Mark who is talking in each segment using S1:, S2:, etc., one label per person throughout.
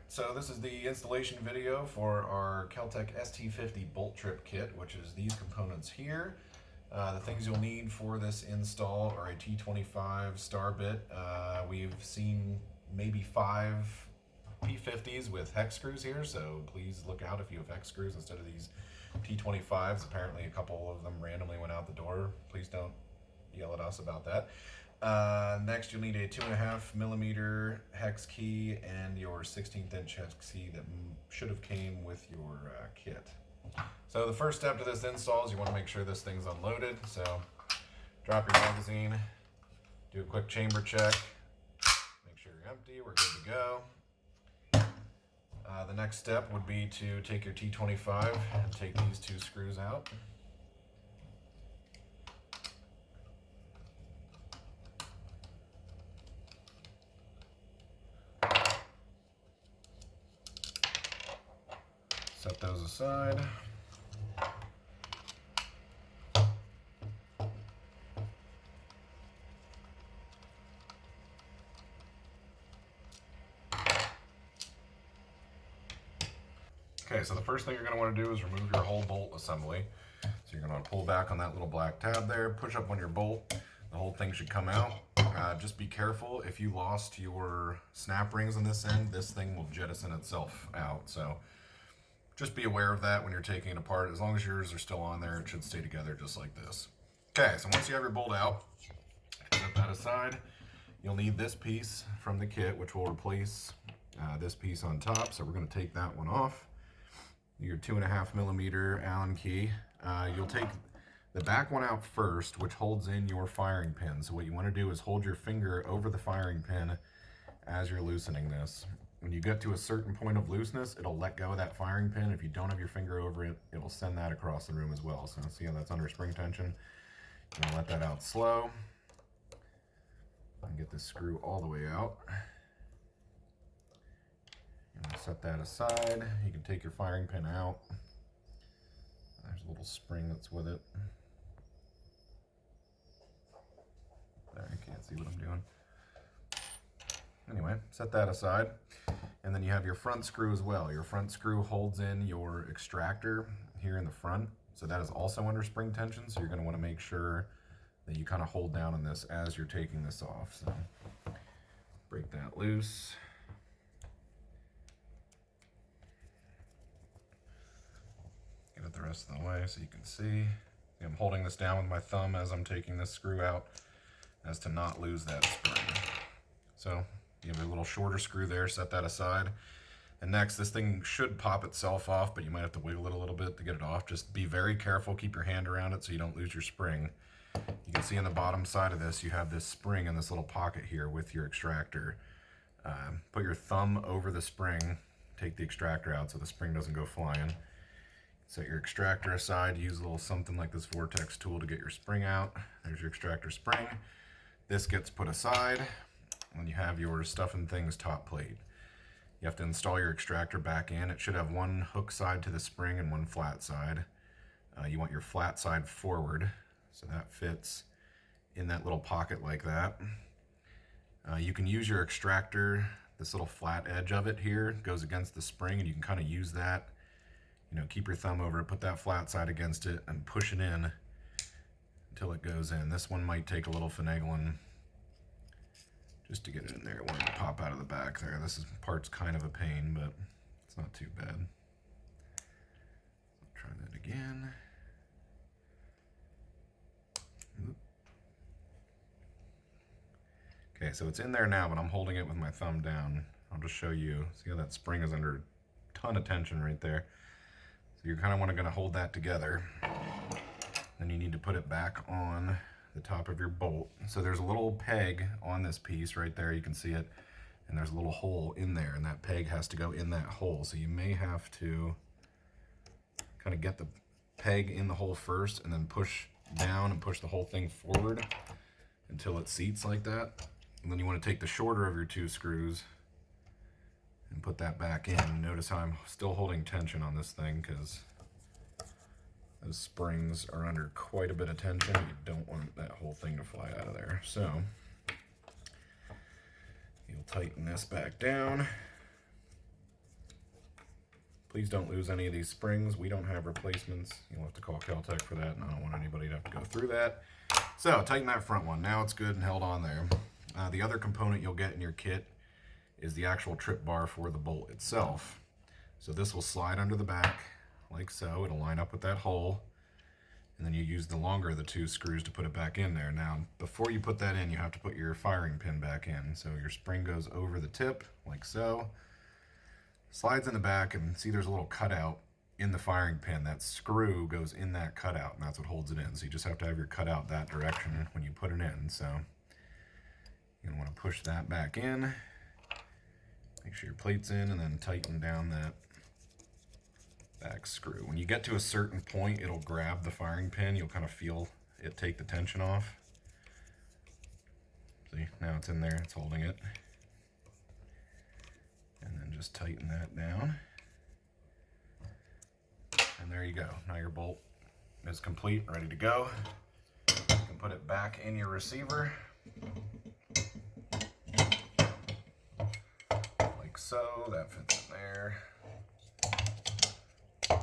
S1: so this is the installation video for our Keltec ST50 bolt trip kit, which is these components here. The things you'll need for this install are a T25 star bit. We've seen maybe 5 P50s with hex screws here, so please look out if you have hex screws instead of these T25s. Apparently a couple of them randomly went out the door. Please don't yell at us about that. Next, you'll need a 2.5mm hex key and your 16th inch hex key that should have came with your kit. So the first step to this install is you want to make sure this thing's unloaded. So drop your magazine, do a quick chamber check, make sure you're empty, we're good to go. The next step would be to take your T25 and take these 2 screws out. Set those aside. Okay, so the first thing you're going to want to do is remove your whole bolt assembly. So you're going to want to pull back on that little black tab there, push up on your bolt, the whole thing should come out. Just be careful, if you lost your snap rings on this end, this thing will jettison itself out. So just be aware of that when you're taking it apart. As long as yours are still on there, it should stay together just like this. Okay, so once you have your bolt out, set that aside. You'll need this piece from the kit, which will replace this piece on top. So we're going to take that one off. Your 2.5mm Allen key. You'll take the back one out first, which holds in your firing pin. So what you want to do is hold your finger over the firing pin as you're loosening this. When you get to a certain point of looseness, it'll let go of that firing pin. If you don't have your finger over it, it'll send that across the room as well. So see how that's under spring tension? You're gonna let that out slow. And get this screw all the way out. Set that aside. You can take your firing pin out. There's a little spring that's with it. There, you can't see what I'm doing. Anyway, set that aside. And then you have your front screw as well. Your front screw holds in your extractor here in the front. So that is also under spring tension. So you're going to want to make sure that you kind of hold down on this as you're taking this off. So break that loose. Get it the rest of the way so you can see. I'm holding this down with my thumb as I'm taking this screw out as to not lose that spring. So you have a little shorter screw there, set that aside. And next, this thing should pop itself off, but you might have to wiggle it a little bit to get it off. Just be very careful, keep your hand around it so you don't lose your spring. You can see on the bottom side of this, you have this spring in this little pocket here with your extractor. Put your thumb over the spring, take the extractor out so the spring doesn't go flying. Set your extractor aside, use a little something like this vortex tool to get your spring out. There's your extractor spring. This gets put aside. When you have your stuff and things top plate, you have to install your extractor back in. It should have one hook side to the spring and one flat side. You want your flat side forward, so that fits in that little pocket like that. You can use your extractor, this little flat edge of it here goes against the spring, and you can kind of use that. You know, keep your thumb over it, put that flat side against it, and push it in until it goes in. This one might take a little finagling just to get it in there. It won't pop out of the back there. This part's kind of a pain, but it's not too bad. Try that again. Oop. Okay, so it's in there now, but I'm holding it with my thumb down. I'll just show you. See how that spring is under a ton of tension right there. So you're kind of going to hold that together. Then you need to put it back on the top of your bolt. So there's a little peg on this piece right there, you can see it, and there's a little hole in there, and that peg has to go in that hole. So you may have to kind of get the peg in the hole first and then push down and push the whole thing forward until it seats like that. And then you want to take the shorter of your 2 screws and put that back in. Notice how I'm still holding tension on this thing because those springs are under quite a bit of tension. You don't want that whole thing to fly out of there. So you'll tighten this back down. Please don't lose any of these springs. We don't have replacements. You'll have to call Caltech for that, and I don't want anybody to have to go through that. So tighten that front one. Now it's good and held on there. The other component you'll get in your kit is the actual trip bar for the bolt itself. So this will slide under the back like so. It'll line up with that hole. And then you use the longer of the two screws to put it back in there. Now, before you put that in, you have to put your firing pin back in. So your spring goes over the tip like so. Slides in the back, and see there's a little cutout in the firing pin. That screw goes in that cutout, and that's what holds it in. So you just have to have your cutout that direction when you put it in. So you're gonna want to push that back in, make sure your plate's in, and then tighten down that back screw. When you get to a certain point, it'll grab the firing pin. You'll kind of feel it take the tension off. See, now it's in there, it's holding it. And then just tighten that down. And there you go. Now your bolt is complete, ready to go. You can put it back in your receiver. Like so, that fits in there.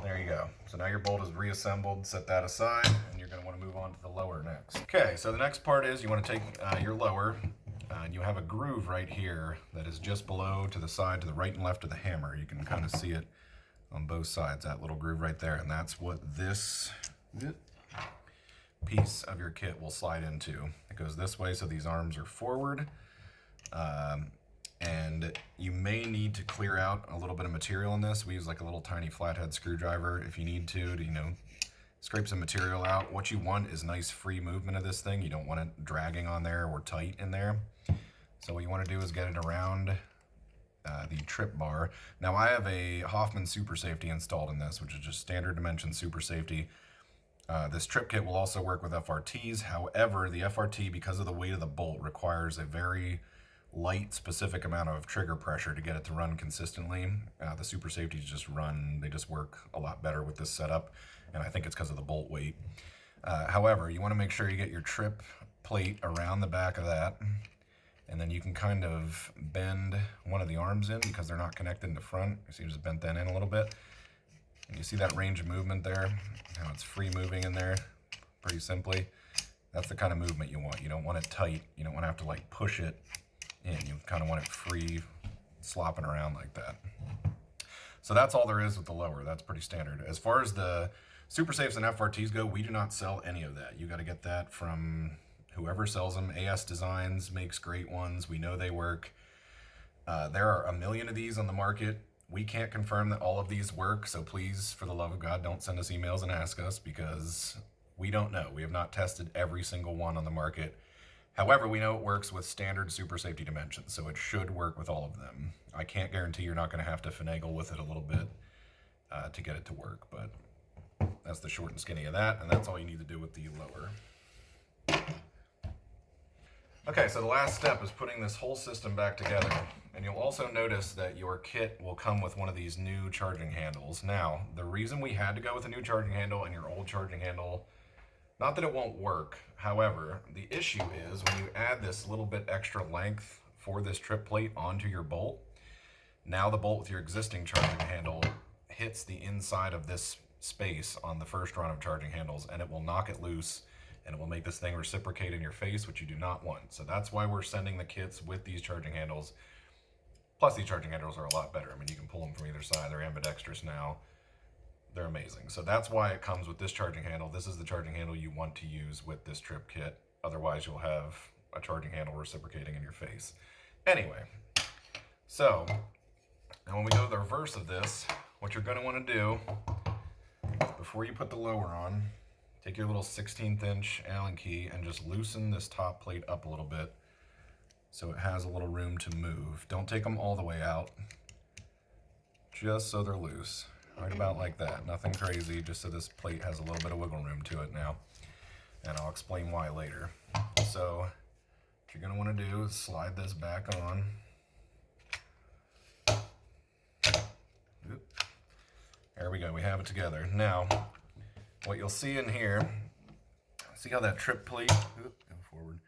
S1: There you go. So now your bolt is reassembled. Set that aside, and you're going to want to move on to the lower next. Okay, so the next part is you want to take your lower, and you have a groove right here that is just below to the side, to the right and left of the hammer. You can kind of see it on both sides, that little groove right there, and that's what this piece of your kit will slide into. It goes this way, so these arms are forward. And you may need to clear out a little bit of material in this. We use like a little tiny flathead screwdriver if you need to, you know, scrape some material out. What you want is nice free movement of this thing. You don't want it dragging on there or tight in there. So what you want to do is get it around the trip bar. Now I have a Hoffman Super Safety installed in this, which is just standard dimension Super Safety. This trip kit will also work with FRTs. However, the FRT, because of the weight of the bolt, requires a very light, specific amount of trigger pressure to get it to run consistently. The Super Safeties just run, they just work a lot better with this setup, and I think it's because of the bolt weight. However, you want to make sure you get your trip plate around the back of that, and then you can kind of bend one of the arms in because they're not connected in the front. So you just bent that in a little bit. And you see that range of movement there, how it's free moving in there pretty simply. That's the kind of movement you want. You don't want it tight. You don't want to have to like push it in. You kind of want it free, slopping around like that. So that's all there is with the lower. That's pretty standard. As far as the Super Safes and FRTs go, we do not sell any of that. You got to get that from whoever sells them. AS Designs makes great ones. We know they work. There are a million of these on the market. We can't confirm that all of these work, so please, for the love of God, don't send us emails and ask us, because we don't know. We have not tested every single one on the market. However, we know it works with standard Super Safety dimensions, so it should work with all of them. I can't guarantee you're not going to have to finagle with it a little bit to get it to work, but that's the short and skinny of that, and that's all you need to do with the lower. Okay, so the last step is putting this whole system back together, and you'll also notice that your kit will come with one of these new charging handles. Now, the reason we had to go with a new charging handle and your old charging handle, not that it won't work, however, the issue is when you add this little bit extra length for this trip plate onto your bolt, now the bolt with your existing charging handle hits the inside of this space on the first run of charging handles, and it will knock it loose, and it will make this thing reciprocate in your face, which you do not want. So that's why we're sending the kits with these charging handles. Plus, these charging handles are a lot better. I mean, you can pull them from either side. They're ambidextrous now. They're amazing. So that's why it comes with this charging handle. This is the charging handle you want to use with this trip kit. Otherwise, you'll have a charging handle reciprocating in your face. Anyway, so now when we go to the reverse of this, what you're going to want to do before you put the lower on, take your little 16th inch Allen key and just loosen this top plate up a little bit so it has a little room to move. Don't take them all the way out, just so they're loose. Right about like that. Nothing crazy, just so this plate has a little bit of wiggle room to it now. And I'll explain why later. So what you're going to want to do is slide this back on. There we go, we have it together. Now, what you'll see in here, see how that trip plate, go forward.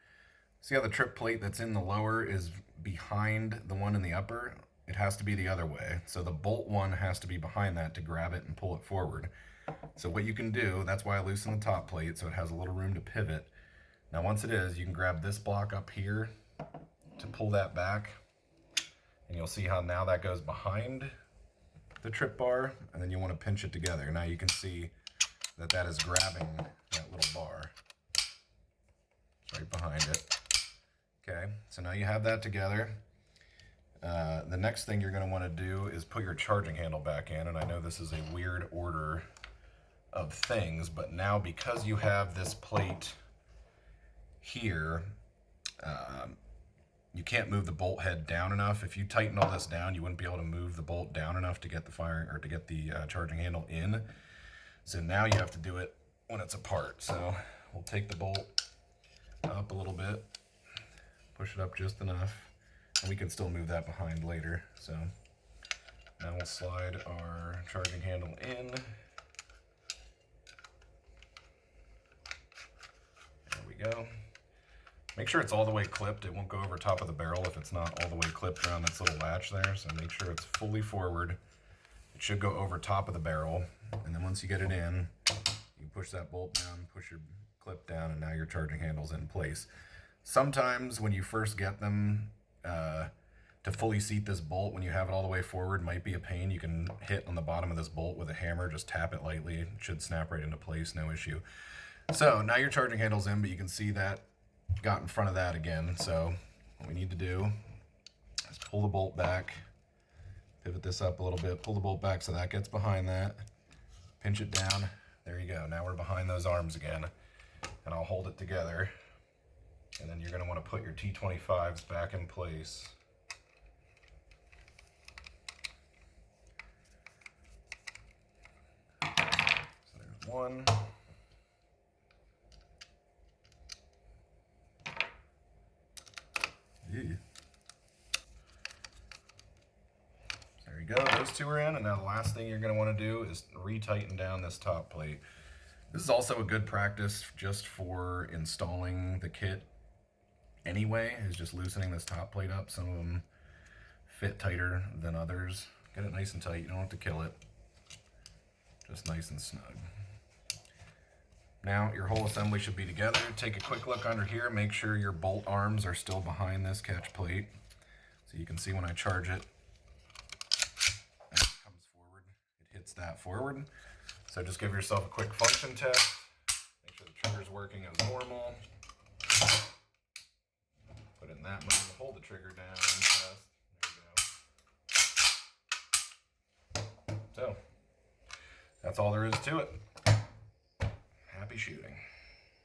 S1: See how the trip plate that's in the lower is behind the one in the upper? it has to be the other way. So the bolt one has to be behind that to grab it and pull it forward. So what you can do, that's why I loosen the top plate so it has a little room to pivot. Now once it is, you can grab this block up here to pull that back, and you'll see how now that goes behind the trip bar, and then you want to pinch it together. Now you can see that that is grabbing that little bar right behind it. Okay, so now you have that together. The next thing you're going to want to do is put your charging handle back in, and I know this is a weird order of things, but now because you have this plate here, you can't move the bolt head down enough. If you tighten all this down, you wouldn't be able to move the bolt down enough to get the firing or to get the charging handle in. So now you have to do it when it's apart. So we'll take the bolt up a little bit, push it up just enough, and we can still move that behind later. So now we'll slide our charging handle in. There we go. Make sure it's all the way clipped. It won't go over top of the barrel if it's not all the way clipped around this little latch there. So make sure it's fully forward. It should go over top of the barrel. And then once you get it in, you push that bolt down, push your clip down, and now your charging handle's in place. Sometimes when you first get them, to fully seat this bolt, when you have it all the way forward, might be a pain. You can hit on the bottom of this bolt with a hammer, just tap it lightly. It should snap right into place, no issue. So now your charging handle's in, but you can see that got in front of that again. So what we need to do is pull the bolt back, pivot this up a little bit, pull the bolt back so that gets behind that, pinch it down. There you go. Now we're behind those arms again, and I'll hold it together. And then you're going to want to put your T25s back in place. So there's one. There you go, those two are in, and now the last thing you're going to want to do is retighten down this top plate. This is also a good practice just for installing the kit anyway, is just loosening this top plate up. Some of them fit tighter than others. Get it nice and tight, you don't have to kill it. Just nice and snug. Now your whole assembly should be together. Take a quick look under here, make sure your bolt arms are still behind this catch plate. So you can see when I charge it, as it comes forward, it hits that forward. So just give yourself a quick function test. Make sure the trigger's working as normal. Put it in that mode, hold the trigger down and test. There you go. So, that's all there is to it. Happy shooting.